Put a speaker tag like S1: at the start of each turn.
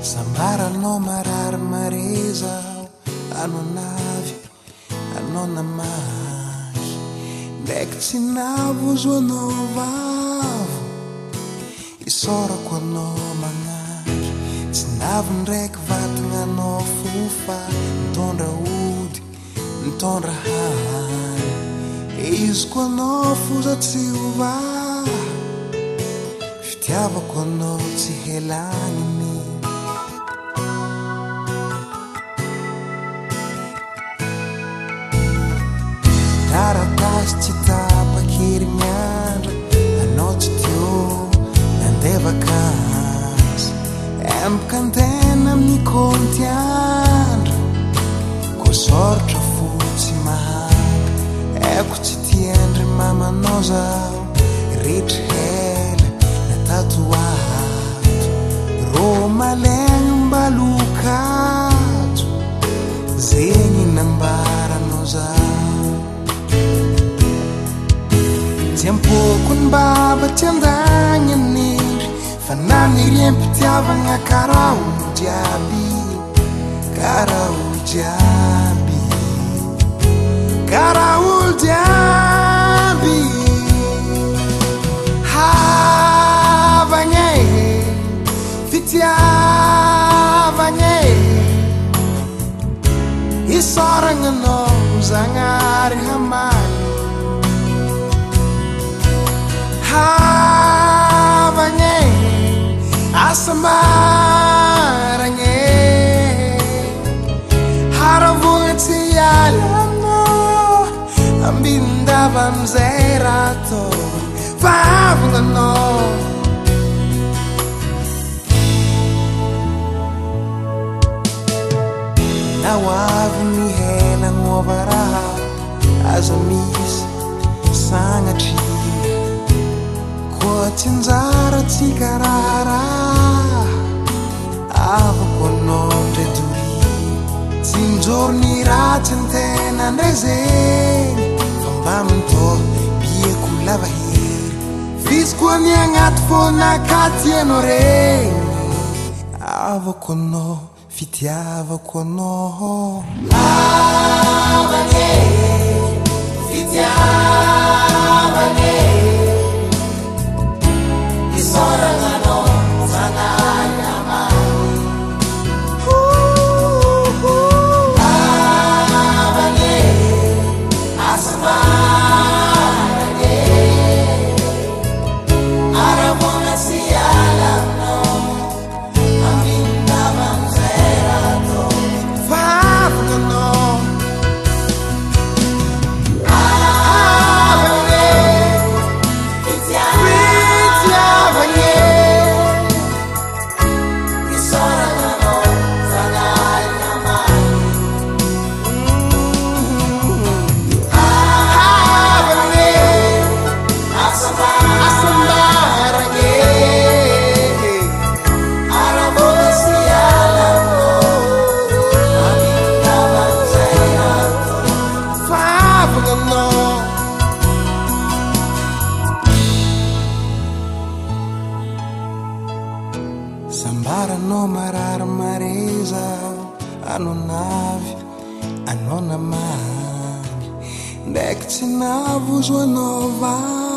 S1: Sambaranao marary mare zao, anao navy, anao namaky, ndraiky tsy navozo anao vavo, isaorako anao magnaky, tsy navy ndraiky vatagna anao fofa, mitondra ody, mitondra hany, iziko anao foza tsy ovà, fitiavako anao tsy helagniny. Taratasy tsy tapakery miandra, anao tsy teo nandeha vakansy, empaka antena amin'ny konty andra, ko soratra fotsy mahampy, aiko tsy tiandry mamanao zao, rehetra hela na tatoato, rô malegna mbalokato, zegny nambaranao zao. Tsy ampoko ny baba tsy andagnany, fa naniriam-pitiavagna karaha olo jiaby, karaha olo jiaby, karaha olo jiaby. Havagna fitiavagna isoragna anao zagnahary hamaly, havagna asambaragna haravogna tsy hiala aminao, ambindava amizay raha atao, fa havagna anao. Nao avy ny hela agnova raha, aza misy sagnatry, koa tsy anjara tsy karaha, avako anao ndray dory, tsy mijoro ny ratsy antena ndray zegny, fa mba mitao bieko lava hery, fiziko ny agnaty fona akaty anao regny, avako anao fitiavako anao. Havagna fitiavagna isoragna anao zagnahary hamaly, havagna asambaragna haravogna tsy hiala aminao, ambindava amizay raha atao, fa havagna anao. Sambaranao marary mare zao, anao navy, anao namaky, ndraiky tsy navozo anao vava.